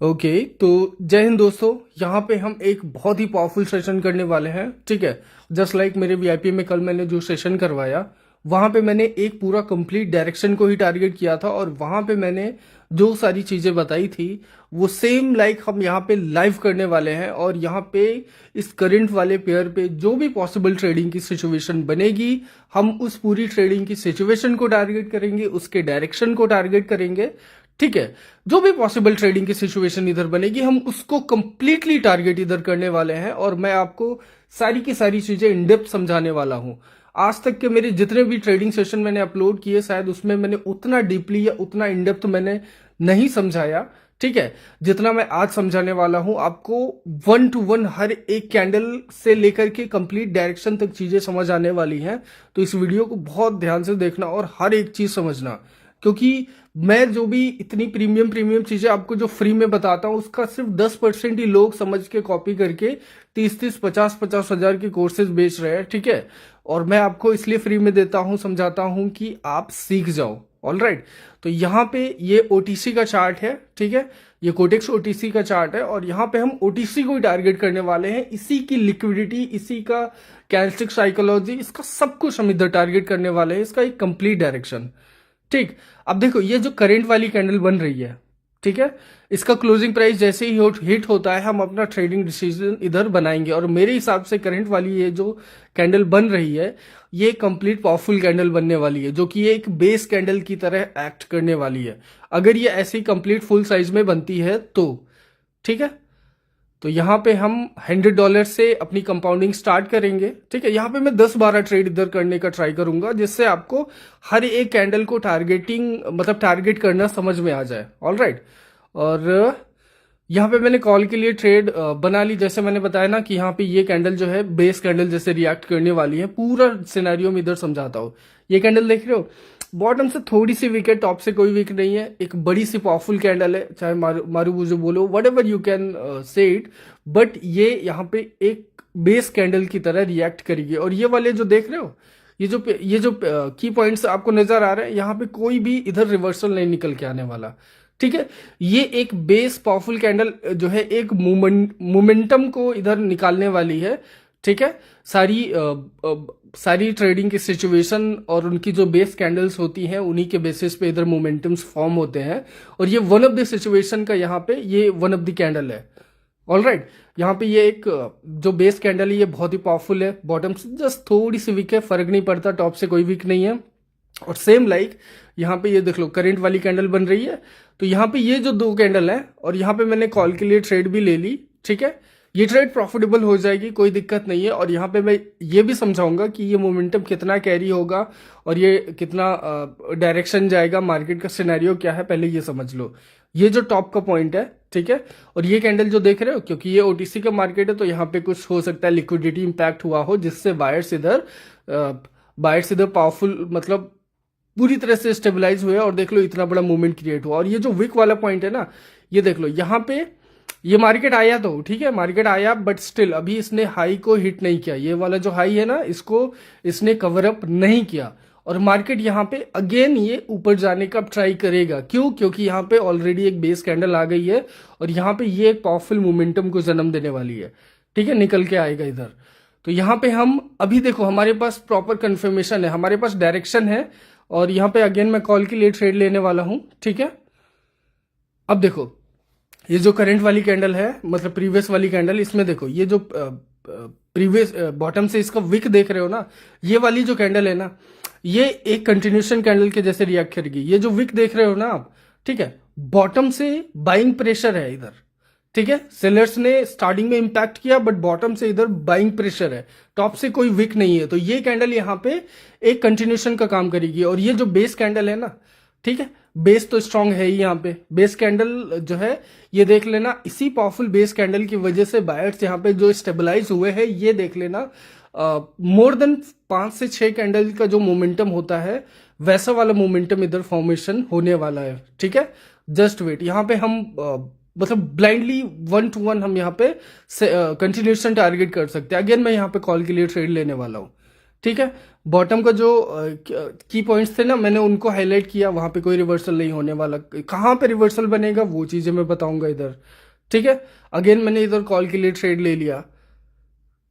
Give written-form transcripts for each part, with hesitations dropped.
Okay तो जय हिंद दोस्तों। यहाँ पे हम एक बहुत ही पावरफुल सेशन करने वाले हैं। ठीक है, जस्ट लाइक मेरे वीआईपी में कल मैंने जो सेशन करवाया, वहाँ पे मैंने एक पूरा कंप्लीट डायरेक्शन को ही टारगेट किया था और वहाँ पे मैंने जो सारी चीज़ें बताई थी वो सेम लाइक हम यहाँ पे लाइव करने वाले हैं। और यहाँ पे इस करंट वाले पेयर पे जो भी पॉसिबल ट्रेडिंग की सिचुएशन बनेगी, हम उस पूरी ट्रेडिंग की सिचुएशन को टारगेट करेंगे, उसके डायरेक्शन को टारगेट करेंगे। ठीक है, जो भी पॉसिबल ट्रेडिंग की सिचुएशन इधर बनेगी हम उसको कंप्लीटली टारगेट इधर करने वाले हैं। और मैं आपको सारी की सारी चीजें इन डेप्थ समझाने वाला हूं। आज तक के मेरे जितने भी ट्रेडिंग सेशन मैंने अपलोड किए, शायद उसमें मैंने उतना डीपली या उतना इन डेप्थ मैंने नहीं समझाया। ठीक है, जितना मैं आज समझाने वाला हूं आपको, 1 to 1 हर एक कैंडल से लेकर के कंप्लीट डायरेक्शन तक चीजें समझ आने वाली हैं। तो इस वीडियो को बहुत ध्यान से देखना और हर एक चीज समझना, क्योंकि मैं जो भी इतनी प्रीमियम प्रीमियम चीजें आपको जो फ्री में बताता हूँ उसका सिर्फ 10% ही लोग समझ के कॉपी करके 30-30 50-50 हजार के कोर्सेज बेच रहे हैं। ठीक है, और मैं आपको इसलिए फ्री में देता हूँ, समझाता हूँ कि आप सीख जाओ। ऑल राइट, तो यहाँ पे ये ओटीसी का चार्ट है। ठीक है, ये कोटेक्स ओटीसी का चार्ट है और यहाँ पे हम ओटीसी को ही टारगेट करने वाले हैं। इसी की लिक्विडिटी, इसी का कैंडलस्टिक साइकोलॉजी, इसका सब कुछ हम इधर टारगेट करने वाले हैं, इसका एक कंप्लीट डायरेक्शन। ठीक, अब देखो ये जो करंट वाली कैंडल बन रही है, ठीक है, इसका क्लोजिंग प्राइस जैसे ही हिट होता है हम अपना ट्रेडिंग डिसीजन इधर बनाएंगे। और मेरे हिसाब से करंट वाली ये जो कैंडल बन रही है ये कंप्लीट पावरफुल कैंडल बनने वाली है, जो कि ये एक बेस कैंडल की तरह एक्ट करने वाली है अगर ये ऐसी कंप्लीट फुल साइज में बनती है तो। ठीक है, तो यहाँ पे हम $100 से अपनी कंपाउंडिंग स्टार्ट करेंगे। ठीक है, यहाँ पे मैं 10-12 ट्रेड इधर करने का ट्राई करूंगा, जिससे आपको हर एक कैंडल को टारगेटिंग मतलब टारगेट करना समझ में आ जाए। ऑल राइट, और यहाँ पे मैंने कॉल के लिए ट्रेड बना ली। जैसे मैंने बताया ना कि यहाँ पे ये कैंडल जो है बेस कैंडल जैसे रिएक्ट करने वाली है। पूरा सिनेरियो में इधर समझाता हूँ। ये कैंडल देख रहे हो, बॉटम से थोड़ी सी वीक है, टॉप से कोई वीक नहीं है, एक बड़ी सी पावरफुल कैंडल है, चाहे मारूबुजो बोलो, what ever you can say it, but ये यहाँ पे एक बेस कैंडल की तरह रिएक्ट करेगी। और ये वाले जो देख रहे हो, ये जो की पॉइंट्स आपको नजर आ रहे हैं, यहाँ पे कोई भी इधर रिवर्सल नहीं निकल के आने वाला। ठीक है, ये एक बेस पावरफुल कैंडल जो है एक मोमेंटम को इधर निकालने वाली है। ठीक है, सारी ट्रेडिंग की सिचुएशन और उनकी जो बेस कैंडल्स होती हैं उन्हीं के बेसिस पे इधर मोमेंटम्स फॉर्म होते हैं। और ये वन ऑफ द सिचुएशन का यहाँ पे ये वन ऑफ द कैंडल है। ऑल राइट, यहाँ पे ये एक जो बेस कैंडल है ये बहुत ही पावरफुल है। बॉटम से जस्ट थोड़ी सी वीक है, फर्क नहीं पड़ता, टॉप से कोई वीक नहीं है। और सेम लाइक यहाँ पे ये देख लो करंट वाली कैंडल बन रही है। तो यहाँ पे ये जो दो कैंडल है और यहाँ पे मैंने कॉल के लिए ट्रेड भी ले ली। ठीक है, ये ट्रेड प्रॉफिटेबल हो जाएगी, कोई दिक्कत नहीं है। और यहाँ पे मैं ये भी समझाऊंगा कि ये मोमेंटम कितना कैरी होगा और ये कितना डायरेक्शन जाएगा, मार्केट का सिनेरियो क्या है, पहले ये समझ लो। ये जो टॉप का पॉइंट है, ठीक है, और ये कैंडल जो देख रहे हो, क्योंकि ये ओटीसी का मार्केट है तो यहाँ पे कुछ हो सकता है लिक्विडिटी इंपैक्ट हुआ हो, जिससे बायर्स इधर पावरफुल मतलब पूरी तरह से स्टेबलाइज हुए और देख लो इतना बड़ा मूवमेंट क्रिएट हुआ। और ये जो विक वाला पॉइंट है ना, ये देख लो, यहाँ पे ये मार्केट आया तो ठीक है, मार्केट आया, बट स्टिल अभी इसने हाई को हिट नहीं किया। ये वाला जो हाई है ना, इसको इसने कवर अप नहीं किया और मार्केट यहाँ पे अगेन ये ऊपर जाने का ट्राई करेगा। क्यों? क्योंकि यहाँ पे ऑलरेडी एक बेस कैंडल आ गई है और यहाँ पे ये एक पावरफुल मोमेंटम को जन्म देने वाली है। ठीक है, निकल के आएगा इधर। तो यहाँ पे हम अभी देखो हमारे पास प्रॉपर कंफर्मेशन है, हमारे पास डायरेक्शन है और यहाँ पे अगेन मैं कॉल के लिए ट्रेड लेने वाला हूं। ठीक है, अब देखो ये जो करंट वाली कैंडल है, मतलब प्रीवियस वाली कैंडल, इसमें देखो ये जो प्रीवियस बॉटम से इसका विक देख रहे हो ना, ये वाली जो कैंडल है ना, ये एक कंटिन्यूशन कैंडल के जैसे रिएक्ट करेगी। ये जो विक देख रहे हो ना आप, ठीक है, बॉटम से बाइंग प्रेशर है इधर। ठीक है, सेलर्स ने स्टार्टिंग में इंपैक्ट किया बट बॉटम से इधर बाइंग प्रेशर है, टॉप से कोई विक नहीं है। तो ये कैंडल यहाँ पे एक कंटिन्यूशन का काम करेगी। और ये जो बेस कैंडल है ना, ठीक है, बेस तो स्ट्रांग है ही, यहाँ पे बेस कैंडल जो है ये देख लेना, इसी पावरफुल बेस कैंडल की वजह से बायर्स यहाँ पे जो स्टेबलाइज हुए हैं, ये देख लेना मोर देन 5 से 6 कैंडल का जो मोमेंटम होता है वैसा वाला मोमेंटम इधर फॉर्मेशन होने वाला है। ठीक है, जस्ट वेट, यहाँ पे हम मतलब ब्लाइंडली 1 to 1 हम यहाँ पे कंटिन्यूशन टारगेट कर सकते हैं। अगेन मैं यहाँ पे कॉल के लिए ट्रेड लेने वाला हूँ। ठीक है। बॉटम का जो की पॉइंट्स थे ना, मैंने उनको हाईलाइट किया, वहां पे कोई रिवर्सल नहीं होने वाला। कहाँ पे रिवर्सल बनेगा वो चीजें मैं बताऊंगा इधर। ठीक है। अगेन मैंने इधर कॉल के लिए ट्रेड ले लिया,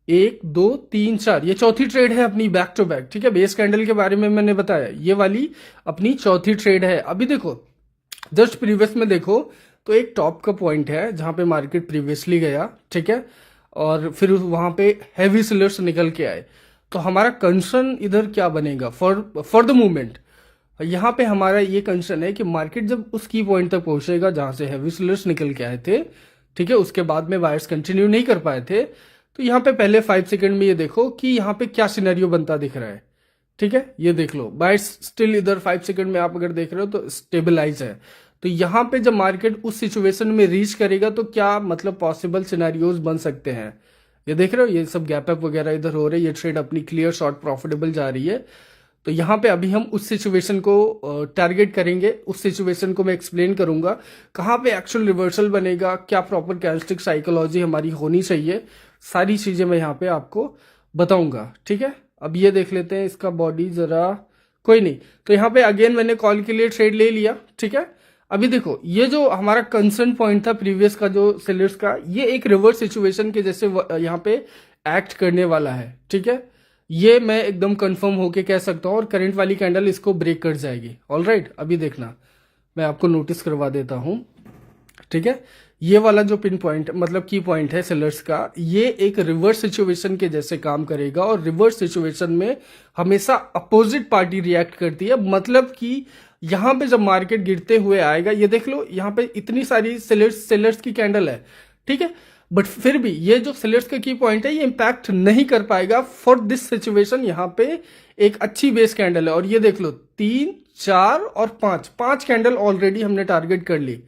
1 2 3 4, ये चौथी ट्रेड है अपनी बैक टू बैक। ठीक है, बेस कैंडल के बारे में मैंने बताया, ये वाली अपनी चौथी ट्रेड है। अभी देखो जस्ट प्रीवियस में देखो तो एक टॉप का पॉइंट है जहां पे मार्केट प्रीवियसली गया। ठीक है, और फिर वहां पे हैवी सेलर्स निकल के आए। तो हमारा कंसर्न इधर क्या बनेगा फॉर द मूवमेंट? यहाँ पे हमारा ये कंसर्न है कि मार्केट जब उस की पॉइंट तक पहुंचेगा जहां से हैवी सेलर्स निकल के आए थे, ठीक है, उसके बाद में बायर्स कंटिन्यू नहीं कर पाए थे, तो यहाँ पे पहले 5 सेकंड में ये देखो कि यहाँ पे क्या सिनेरियो बनता दिख रहा है। ठीक है, ये देख लो, बायर्स स्टिल इधर 5 सेकंड में आप अगर देख रहे हो तो स्टेबलाइज है। तो यहाँ पे जब मार्केट उस सिचुएशन में रीच करेगा तो क्या मतलब पॉसिबल सिनेरियोज बन सकते हैं। ये देख रहे हो, ये सब गैप अप वगैरह इधर हो रहे हैं, ये ट्रेड अपनी क्लियर शॉर्ट प्रॉफिटेबल जा रही है। तो यहाँ पे अभी हम उस सिचुएशन को टारगेट करेंगे, उस सिचुएशन को मैं एक्सप्लेन करूंगा कहाँ पे एक्चुअल रिवर्सल बनेगा, क्या प्रॉपर कैंडलस्टिक साइकोलॉजी हमारी होनी चाहिए, सारी चीजें मैं यहाँ पे आपको बताऊंगा। ठीक है, अब ये देख लेते हैं इसका बॉडी जरा, कोई नहीं। तो यहाँ पे अगेन मैंने कॉल के लिए ट्रेड ले लिया। ठीक है, अभी देखो ये जो हमारा कंसर्न पॉइंट था प्रीवियस का जो सेलर्स का, ये एक रिवर्स सिचुएशन के जैसे यहाँ पे एक्ट करने वाला है। ठीक है, ये मैं एकदम कंफर्म होके कह सकता हूँ, और करंट वाली कैंडल इसको ब्रेक कर जाएगी। ऑलराइट, अभी देखना मैं आपको नोटिस करवा देता हूँ। ठीक है, ये वाला जो पिन पॉइंट मतलब की पॉइंट है सेलर्स का, ये एक रिवर्स सिचुएशन के जैसे काम करेगा, और रिवर्स सिचुएशन में हमेशा अपोजिट पार्टी रिएक्ट करती है। मतलब कि यहां पे जब मार्केट गिरते हुए आएगा, ये देख लो यहां पे इतनी सारी सेलर्स की कैंडल है। ठीक है, बट फिर भी ये जो सेलर्स का की पॉइंट है ये इंपैक्ट नहीं कर पाएगा फॉर दिस सिचुएशन। यहां पे एक अच्छी बेस कैंडल है, और ये देख लो 3 4 और 5 कैंडल ऑलरेडी हमने टारगेट कर ली।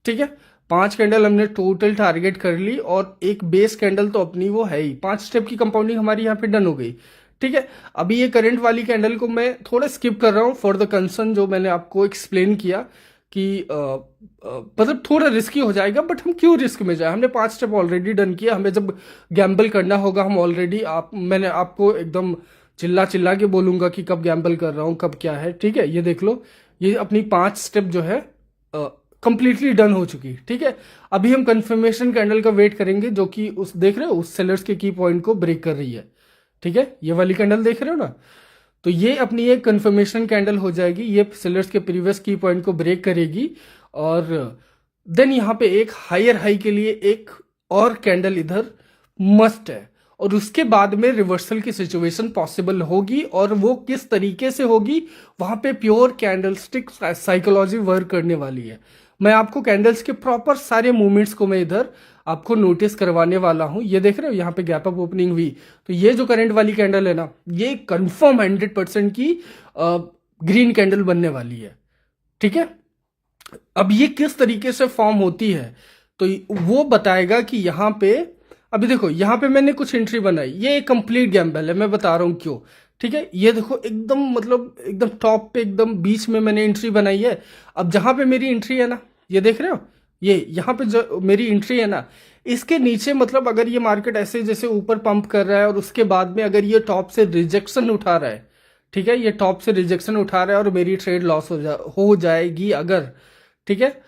ठीक है, 5 कैंडल हमने टोटल टारगेट कर ली, और एक बेस कैंडल तो अपनी वो है ही। 5 स्टेप की कंपाउंडिंग हमारी यहाँ पे डन हो गई। ठीक है, अभी ये करंट वाली कैंडल को मैं थोड़ा स्किप कर रहा हूँ फॉर द कंसर्न जो मैंने आपको एक्सप्लेन किया कि मतलब थोड़ा रिस्की हो जाएगा, बट हम क्यों रिस्क में जाए, हमने 5 स्टेप ऑलरेडी डन किया। हमें जब गैम्बल करना होगा हम ऑलरेडी मैंने आपको एकदम चिल्ला चिल्ला के बोलूंगा कि कब गैम्बल कर रहा हूँ कब क्या है। ठीक है, ये देख लो, ये अपनी 5 स्टेप जो है कंप्लीटली डन हो चुकी। ठीक है, अभी हम कंफर्मेशन कैंडल का वेट करेंगे जो कि उस देख रहे हो उस सेलर्स के की पॉइंट को ब्रेक कर रही है। ठीक है, ये वाली कैंडल देख रहे हो ना, तो ये अपनी एक कंफर्मेशन कैंडल हो जाएगी, ये सेलर्स के प्रीवियस की पॉइंट को ब्रेक करेगी, और देन यहाँ पे एक हायर हाई के लिए एक और कैंडल इधर मस्ट है, और उसके बाद में रिवर्सल की सिचुएशन पॉसिबल होगी। और वो किस तरीके से होगी, वहां पे प्योर कैंडलस्टिक साइकोलॉजी वर्क करने वाली है। मैं आपको कैंडल्स के प्रॉपर सारे मूवमेंट्स को मैं इधर आपको नोटिस करवाने वाला हूं। ये देख रहे हो यहाँ पे गैप अप ओपनिंग हुई, तो ये जो करंट वाली कैंडल है ना, ये कंफर्म 100% की ग्रीन कैंडल बनने वाली है। ठीक है, अब ये किस तरीके से फॉर्म होती है तो वो बताएगा कि यहाँ पे अभी देखो यहाँ पे मैंने कुछ एंट्री बनाई, ये एक कंप्लीट गैम्बल है, मैं बता रहा हूँ क्यों। ठीक है, ये देखो एकदम मतलब एकदम टॉप पे एकदम बीच में मैंने एंट्री बनाई है। अब जहां पे मेरी एंट्री है ना, ये देख रहे हो, ये यहाँ पे जो मेरी एंट्री है ना, इसके नीचे मतलब अगर ये मार्केट ऐसे जैसे ऊपर पंप कर रहा है और उसके बाद में अगर ये टॉप से रिजेक्शन उठा रहा है, ठीक है, ये टॉप से रिजेक्शन उठा रहा है और मेरी ट्रेड लॉस हो जाएगी अगर, ठीक है,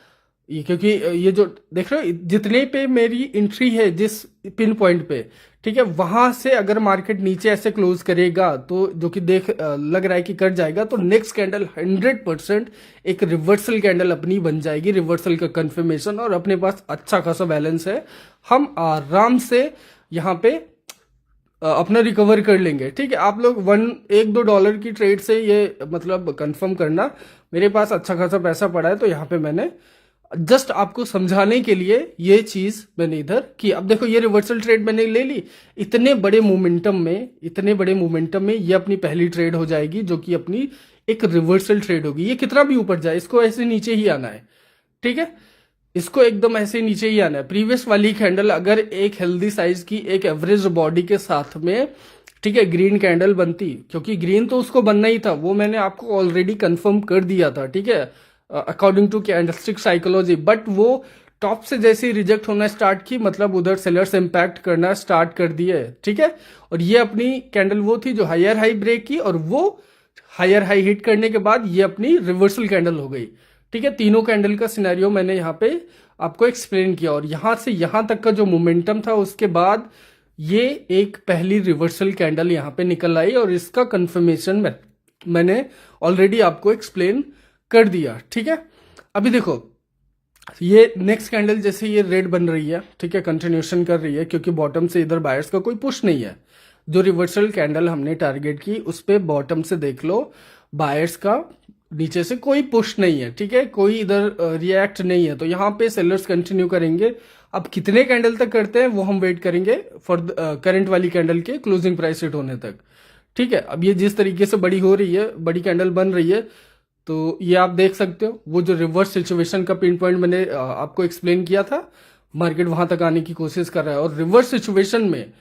ये क्योंकि ये जो देख रहे हो जितने पे मेरी एंट्री है जिस पिन पॉइंट पे, ठीक है, वहां से अगर मार्केट नीचे ऐसे क्लोज करेगा तो जो कि देख लग रहा है कि कर जाएगा, तो नेक्स्ट कैंडल 100% एक रिवर्सल कैंडल अपनी बन जाएगी, रिवर्सल का कंफर्मेशन, और अपने पास अच्छा खासा बैलेंस है, हम आराम से यहाँ पे अपना रिकवर कर लेंगे। ठीक है, आप लोग 1-2 डॉलर की ट्रेड से ये मतलब कंफर्म करना, मेरे पास अच्छा खासा पैसा पड़ा है, तो यहाँ पे मैंने जस्ट आपको समझाने के लिए ये चीज मैंने इधर की। अब देखो ये रिवर्सल ट्रेड मैंने ले ली, इतने बड़े मोमेंटम में ये अपनी पहली ट्रेड हो जाएगी जो कि अपनी एक रिवर्सल ट्रेड होगी। ये कितना भी ऊपर जाए इसको ऐसे नीचे ही आना है। ठीक है, इसको एकदम ऐसे नीचे ही आना है। प्रीवियस वाली कैंडल अगर एक हेल्दी साइज की एक एवरेज बॉडी के साथ में, ठीक है, ग्रीन कैंडल बनती, क्योंकि ग्रीन तो उसको बनना ही था, वो मैंने आपको ऑलरेडी कंफर्म कर दिया था। ठीक है, according to candlestick psychology, but वो टॉप से जैसे ही रिजेक्ट होना स्टार्ट की, मतलब उधर सेलर्स इम्पैक्ट करना स्टार्ट कर दिए, ठीक है। और ये अपनी कैंडल वो थी जो हायर हाई ब्रेक की, और वो हायर हाई हिट करने के बाद ये अपनी रिवर्सल कैंडल हो गई, ठीक है। तीनों कैंडल का सिनेरियो मैंने यहाँ पे आपको एक्सप्लेन किया, और यहां से यहां तक का जो मोमेंटम था, उसके बाद ये एक पहली रिवर्सल कैंडल यहाँ पे निकल आई, और इसका कंफर्मेशन मैंने ऑलरेडी आपको एक्सप्लेन कर दिया, ठीक है। अभी देखो, ये नेक्स्ट कैंडल जैसे ये रेड बन रही है, ठीक है, कंटिन्यूशन कर रही है, क्योंकि बॉटम से इधर बायर्स का कोई पुश नहीं है। जो रिवर्सल कैंडल हमने टारगेट की, उस पे बॉटम से देख लो, बायर्स का नीचे से कोई पुश नहीं है, ठीक है, कोई इधर रिएक्ट नहीं है, तो यहाँ पे सेलर्स कंटिन्यू करेंगे। अब कितने कैंडल तक करते हैं वो हम वेट करेंगे फॉर करंट वाली कैंडल के क्लोजिंग प्राइस हिट होने तक, ठीक है। अब ये जिस तरीके से बड़ी हो रही है, बड़ी कैंडल बन रही है, तो ये आप देख सकते हो, वो जो रिवर्स सिचुएशन का पिन पॉइंट मैंने आपको एक्सप्लेन किया था, मार्केट वहां तक आने की कोशिश कर रहा है। और रिवर्स सिचुएशन में,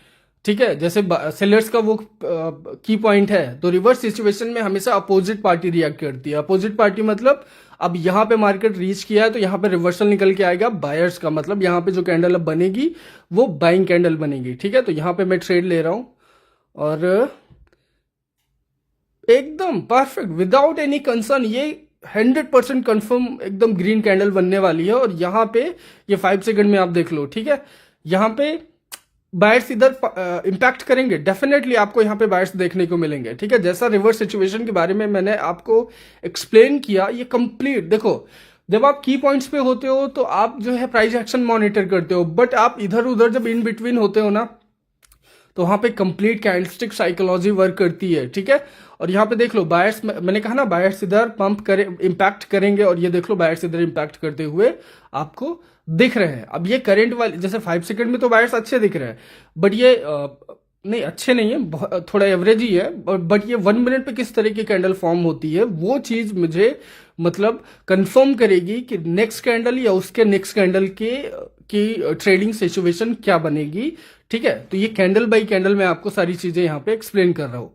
ठीक है, जैसे सेलर्स का वो की पॉइंट है, तो रिवर्स सिचुएशन में हमेशा अपोजिट पार्टी रिएक्ट करती है। अपोजिट पार्टी मतलब अब यहां पे मार्केट रीच किया है, तो यहां पे रिवर्सल निकल के आएगा बायर्स का, मतलब यहां पे जो कैंडल अब बनेगी वो बाइंग कैंडल बनेगी, ठीक है। तो यहां पे मैं ट्रेड ले रहा हूं, और एकदम परफेक्ट विदाउट एनी कंसर्न ये 100% कंफर्म एकदम ग्रीन कैंडल बनने वाली है। और यहां पे ये 5 सेकंड में आप देख लो, ठीक है, यहां पे बायर्स इधर इंपैक्ट करेंगे, डेफिनेटली आपको यहां पे बायर्स देखने को मिलेंगे, ठीक है। जैसा रिवर्स सिचुएशन के बारे में मैंने आपको एक्सप्लेन किया, ये कंप्लीट देखो, जब आप की पॉइंट्स पे होते हो तो आप जो है प्राइस एक्शन मॉनिटर करते हो, बट आप इधर उधर जब इन बिटवीन होते हो ना, तो वहां पे कंप्लीट कैंडलस्टिक साइकोलॉजी वर्क करती है, ठीक है। और यहाँ पे देख लो, बायर्स, मैंने कहा ना बायर्स इधर पंप करे, इंपैक्ट करेंगे, और ये देख लो बायर्स इधर इंपैक्ट करते हुए आपको दिख रहे हैं। अब ये करंट वाले जैसे 5 सेकंड में तो बायर्स अच्छे दिख रहे हैं, बट ये नहीं अच्छे नहीं है, थोड़ा एवरेज ही है, बट ये 1 मिनट पे किस तरह की कैंडल फॉर्म होती है, वो चीज मुझे मतलब कंफर्म करेगी कि नेक्स्ट कैंडल या उसके नेक्स्ट कैंडल की ट्रेडिंग सिचुएशन क्या बनेगी, ठीक है। तो ये कैंडल बाय कैंडल मैं आपको सारी चीजें यहाँ पे एक्सप्लेन कर रहा हूं,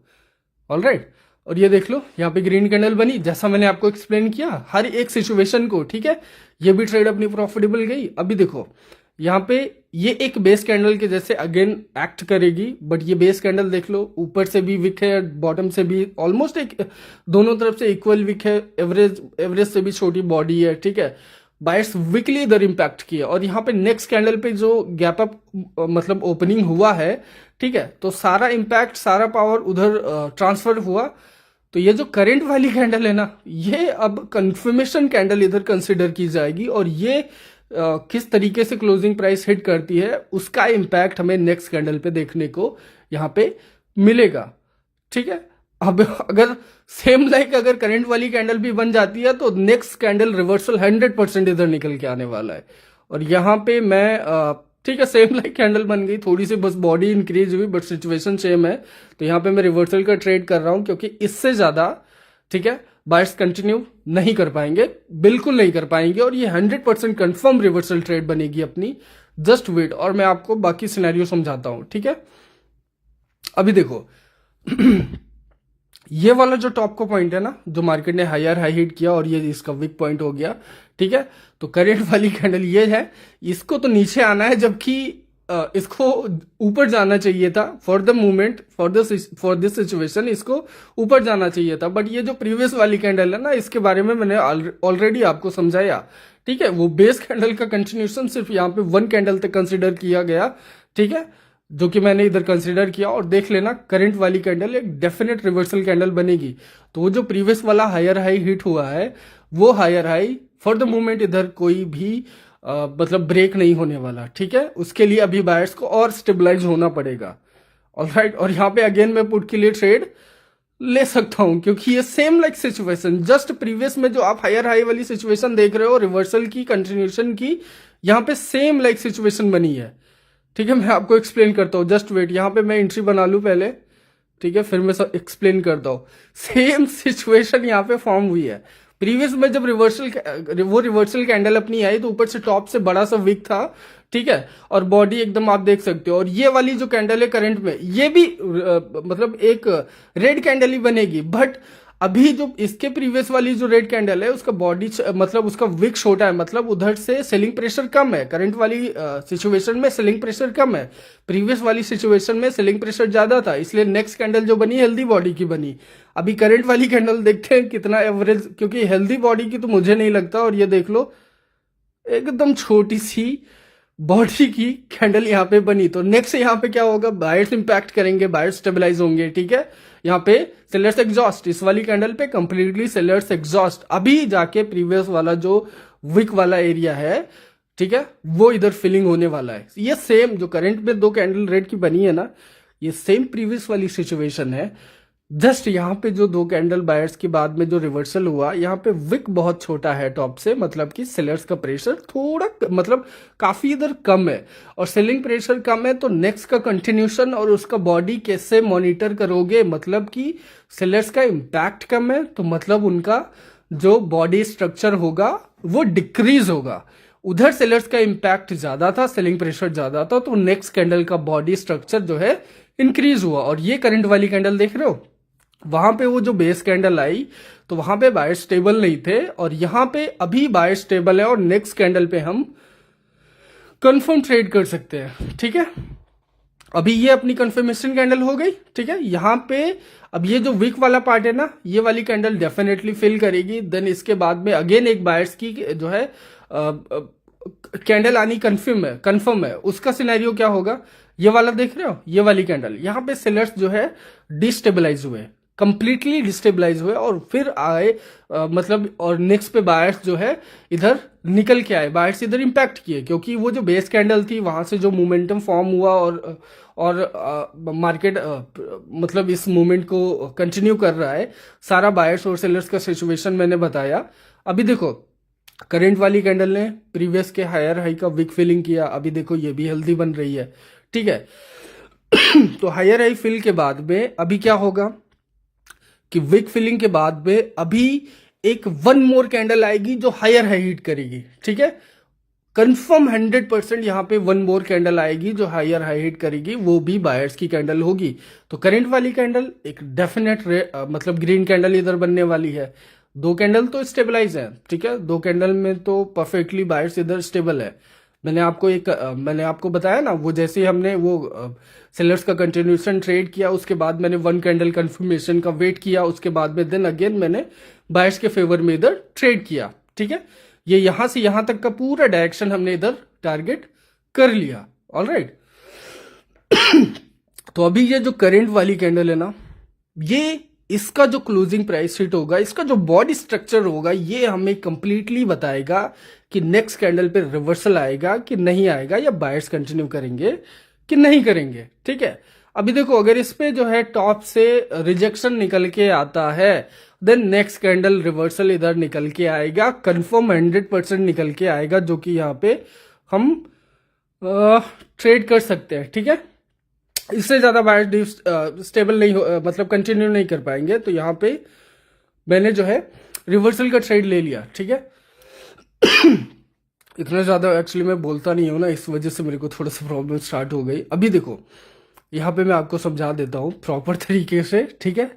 ऑलराइट। और ये देख लो, यहाँ पे ग्रीन कैंडल बनी, जैसा मैंने आपको एक्सप्लेन किया हर एक सिचुएशन को, ठीक है। ये भी ट्रेड अपनी प्रॉफिटेबल गई। अभी देखो, यहाँ पे ये एक बेस कैंडल के जैसे अगेन एक्ट करेगी, बट ये बेस कैंडल देख लो, ऊपर से भी विक है, बॉटम से भी ऑलमोस्ट एक, दोनों तरफ से इक्वल विक है, एवरेज से भी छोटी बॉडी है, ठीक है। बायर्स वीकली इधर इंपैक्ट किया, और यहाँ पे नेक्स्ट कैंडल पे जो गैप अप मतलब ओपनिंग हुआ है, ठीक है, तो सारा इंपैक्ट, सारा पावर उधर ट्रांसफर हुआ। तो ये जो करंट वाली कैंडल है ना, ये अब कंफर्मेशन कैंडल इधर कंसिडर की जाएगी, और ये किस तरीके से क्लोजिंग प्राइस हिट करती है उसका इंपैक्ट हमें नेक्स्ट कैंडल पे देखने को यहाँ पे मिलेगा, ठीक है। अब अगर सेम लाइक अगर करंट वाली कैंडल भी बन जाती है, तो नेक्स्ट कैंडल रिवर्सल 100% इधर निकल के आने वाला है। और यहाँ पे मैं ठीक है, सेम लाइक कैंडल बन गई, थोड़ी सी बस बॉडी इंक्रीज हुई, बट सिचुएशन सेम है। तो यहाँ पे मैं रिवर्सल का ट्रेड कर रहा हूं, क्योंकि इससे ज्यादा, ठीक है, बायर्स कंटिन्यू नहीं कर पाएंगे, बिल्कुल नहीं कर पाएंगे, और ये 100% कंफर्म रिवर्सल ट्रेड बनेगी अपनी। जस्ट वेट, और मैं आपको बाकी सिनेरियो समझाता हूं, ठीक है। अभी देखो ये वाला जो टॉप का पॉइंट है ना, जो मार्केट ने हायर हाई हिट किया, और ये इसका वीक पॉइंट हो गया, ठीक है। तो करंट वाली कैंडल ये है, इसको तो नीचे आना है, जबकि इसको ऊपर जाना चाहिए था for the movement, for this situation इसको ऊपर जाना चाहिए था। बट ये जो प्रीवियस वाली कैंडल है ना, इसके बारे में मैंने ऑलरेडी आपको समझाया, ठीक है। वो बेस कैंडल का कंटिन्यूशन सिर्फ यहाँ पे 1 कैंडल तक कंसिडर किया गया, ठीक है, जो कि मैंने इधर कंसिडर किया। और देख लेना, करंट वाली कैंडल एक डेफिनेट रिवर्सल कैंडल बनेगी। तो वो जो प्रीवियस वाला हायर हाई हिट हुआ है, वो higher high for the moment इधर कोई भी मतलब ब्रेक नहीं होने वाला, ठीक है। उसके लिए अभी बायर्स को और स्टेबलाइज होना पड़ेगा, ऑलराइट। और यहाँ पे अगेन मैं पुट के लिए ट्रेड ले सकता हूं, क्योंकि ये same like situation, just previous में जो आप हायर हाई वाली सिचुएशन देख रहे हो, रिवर्सल की कंटिन्यूशन की, यहाँ पे सेम लाइक सिचुएशन बनी है, ठीक है। मैं आपको एक्सप्लेन करता हूँ, जस्ट वेट। यहाँ पे मैं एंट्री बना लूं पहले, ठीक है, फिर मैं सब एक्सप्लेन करता हूँ। सेम सिचुएशन यहाँ पे फॉर्म हुई है। प्रीवियस में जब रिवर्सल कैंडल अपनी आई, तो ऊपर से टॉप से बड़ा सा विक था, ठीक है, और बॉडी एकदम आप देख सकते हो। और ये वाली जो कैंडल है करंट में, ये भी मतलब एक रेड कैंडल ही बनेगी, बट अभी जो इसके प्रीवियस वाली जो रेड कैंडल है उसका बॉडी मतलब उसका विक छोटा है, मतलब उधर से सेलिंग प्रेशर कम है। करंट वाली सिचुएशन में सेलिंग प्रेशर कम है, प्रीवियस वाली सिचुएशन में सेलिंग प्रेशर ज्यादा था, इसलिए नेक्स्ट कैंडल जो बनी हेल्दी बॉडी की बनी। अभी करंट वाली कैंडल देखते हैं कितना एवरेज, क्योंकि हेल्दी बॉडी की तो मुझे नहीं लगता। और ये देख लो एकदम छोटी सी बॉडी की कैंडल यहाँ पे बनी। तो नेक्स्ट यहाँ पे क्या होगा, बायर्स इंपैक्ट करेंगे, बायर्स स्टेबलाइज होंगे। ठीक है, यहाँ पे सेलर्स एग्जॉस्ट, इस वाली कैंडल पे कंप्लीटली सेलर्स एग्जॉस्ट। अभी जाके प्रीवियस वाला जो विक वाला एरिया है, ठीक है, वो इधर फिलिंग होने वाला है। ये सेम जो करंट में दो कैंडल रेड की बनी है ना, ये सेम प्रीवियस वाली सिचुएशन है। जस्ट यहाँ पे जो दो कैंडल बायर्स के बाद में जो रिवर्सल हुआ, यहाँ पे विक बहुत छोटा है टॉप से, मतलब कि सेलर्स का प्रेशर थोड़ा मतलब काफी इधर कम है और सेलिंग प्रेशर कम है। तो नेक्स्ट का कंटिन्यूशन और उसका बॉडी कैसे मॉनिटर करोगे, मतलब कि सेलर्स का इम्पैक्ट कम है तो मतलब उनका जो बॉडी स्ट्रक्चर होगा वो डिक्रीज होगा। उधर सेलर्स का इम्पैक्ट ज्यादा था, सेलिंग प्रेशर ज्यादा था, तो नेक्स्ट कैंडल का बॉडी स्ट्रक्चर जो है इंक्रीज हुआ। और ये करंट वाली कैंडल देख रहे हो, वहां पे वो जो बेस कैंडल आई तो वहां पे बायर स्टेबल नहीं थे, और यहां पे अभी बायर स्टेबल है और नेक्स्ट कैंडल पे हम कंफर्म ट्रेड कर सकते हैं। ठीक है, अभी ये अपनी कंफर्मेशन कैंडल हो गई। ठीक है, यहां पे अब ये जो वीक वाला पार्ट है ना, ये वाली कैंडल डेफिनेटली फिल करेगी। देन इसके बाद में अगेन एक बायर्स की जो है कैंडल आनी कंफर्म है। उसका सिनेरियो क्या होगा, ये वाला देख रहे हो, ये वाली कैंडल, यहां पे सेलर्स जो है डिस्टेबलाइज हुए, कंप्लीटली डिस्टेबलाइज हुए और फिर आए मतलब, और नेक्स्ट पे बायर्स जो है इधर निकल के आए, बायर्स इधर इंपैक्ट किए, क्योंकि वो जो बेस कैंडल थी वहां से जो मोमेंटम फॉर्म हुआ और मार्केट मतलब इस मूवमेंट को कंटिन्यू कर रहा है। सारा बायर्स और सेलर्स का सिचुएशन मैंने बताया। अभी देखो करंट वाली कैंडल ने प्रीवियस के हायर हाई का विक फिलिंग किया, अभी देखो ये भी हेल्दी बन रही है। ठीक है तो हायर हाई फिल के बाद में अभी क्या होगा कि विक फिलिंग के बाद में अभी एक वन मोर कैंडल आएगी जो हायर हाई हिट करेगी। ठीक है, कंफर्म 100% यहां पे वन मोर कैंडल आएगी जो हायर हाई हिट करेगी, वो भी बायर्स की कैंडल होगी। तो करंट वाली कैंडल एक डेफिनेट मतलब ग्रीन कैंडल इधर बनने वाली है। दो कैंडल तो स्टेबलाइज है, ठीक है, दो कैंडल में तो परफेक्टली बायर्स इधर स्टेबल है। मैंने आपको बताया ना, वो जैसे हमने वो सेलर्स का कंटिन्यूशन ट्रेड किया, उसके बाद मैंने वन कैंडल कंफर्मेशन का वेट किया, उसके बाद में देन अगेन मैंने बायर्स के फेवर में इधर ट्रेड किया। ठीक है, ये यहां से यहां तक का पूरा डायरेक्शन हमने इधर टारगेट कर लिया। ऑलराइट तो अभी ये जो करंट वाली कैंडल है ना, ये इसका जो क्लोजिंग प्राइस हिट होगा, इसका जो बॉडी स्ट्रक्चर होगा, ये हमें कंप्लीटली बताएगा कि नेक्स्ट कैंडल पे रिवर्सल आएगा कि नहीं आएगा, या बायर्स कंटिन्यू करेंगे कि नहीं करेंगे। ठीक है, अभी देखो अगर इस पे जो है टॉप से रिजेक्शन निकल के आता है, देन नेक्स्ट कैंडल रिवर्सल इधर निकल के आएगा, कंफर्म 100% निकल के आएगा, जो कि यहाँ पे हम ट्रेड कर सकते हैं। ठीक है, इससे ज्यादा बायर्स स्टेबल नहीं मतलब कंटिन्यू नहीं कर पाएंगे। तो यहाँ पे मैंने जो है रिवर्सल का ट्रेड ले लिया। ठीक है इतना ज्यादा एक्चुअली मैं बोलता नहीं हूं ना, इस वजह से मेरे को थोड़ा सा प्रॉब्लम स्टार्ट हो गई। अभी देखो यहाँ पे मैं आपको समझा देता हूँ प्रॉपर तरीके से। ठीक है,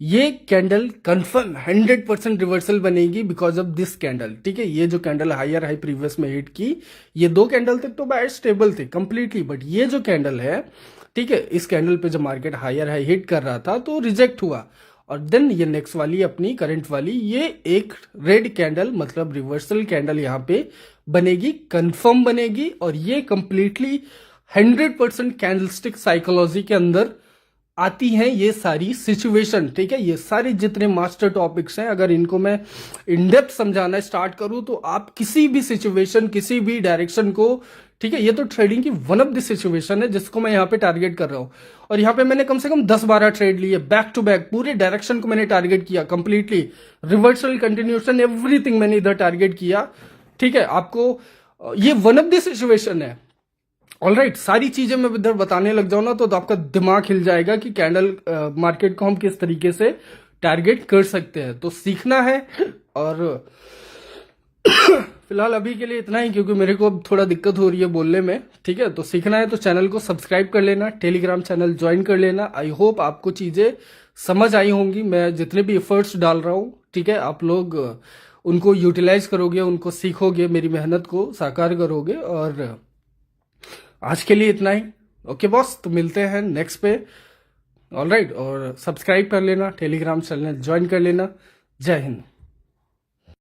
ये कैंडल कंफर्म 100% रिवर्सल बनेगी बिकॉज ऑफ दिस कैंडल। ठीक है, ये जो कैंडल हायर हाई प्रीवियस में हिट की, ये दो कैंडल तक तो बायर्स स्टेबल थे कंप्लीटली, बट ये जो कैंडल है, ठीक है, इस कैंडल पे जब मार्केट हायर हाई हिट कर रहा था तो रिजेक्ट हुआ, और देन ये नेक्स्ट वाली अपनी करंट वाली ये एक रेड कैंडल मतलब रिवर्सल कैंडल यहाँ पे बनेगी, कंफर्म बनेगी, और ये कंप्लीटली 100% कैंडलस्टिक साइकोलॉजी के अंदर आती हैं ये सारी सिचुएशन। ठीक है, ये सारे जितने मास्टर टॉपिक्स हैं, अगर इनको मैं इनडेप्थ समझाना स्टार्ट करूं तो आप किसी भी सिचुएशन, किसी भी डायरेक्शन को, ठीक है, ये तो ट्रेडिंग की वन ऑफ द सिचुएशन है जिसको मैं यहाँ पे टारगेट कर रहा हूं। और यहाँ पे मैंने कम से कम 10-12 ट्रेड लिए बैक टू बैक, पूरे डायरेक्शन को मैंने टारगेट किया कंप्लीटली, रिवर्सल, कंटिन्यूशन, एवरीथिंग मैंने इधर टारगेट किया। ठीक है, आपको ये वन ऑफ द सिचुएशन है। ऑलराइट, सारी चीजें मैं इधर बताने लग जाऊं ना तो आपका दिमाग हिल जाएगा कि कैंडल मार्केट को हम किस तरीके से टारगेट कर सकते हैं। तो सीखना है और फिलहाल अभी के लिए इतना ही, क्योंकि मेरे को अब थोड़ा दिक्कत हो रही है बोलने में। ठीक है, तो सीखना है तो चैनल को सब्सक्राइब कर लेना, टेलीग्राम चैनल ज्वाइन कर लेना। आई होप आपको चीज़ें समझ आई होंगी, मैं जितने भी एफर्ट्स डाल रहा हूँ। ठीक है, आप लोग उनको यूटिलाइज करोगे, उनको सीखोगे, मेरी मेहनत को साकार करोगे। और आज के लिए इतना ही। ओके बॉस, तो मिलते हैं नेक्स्ट पे। ऑलराइट, और सब्सक्राइब कर लेना, टेलीग्राम चैनल ज्वाइन कर लेना। जय हिंद।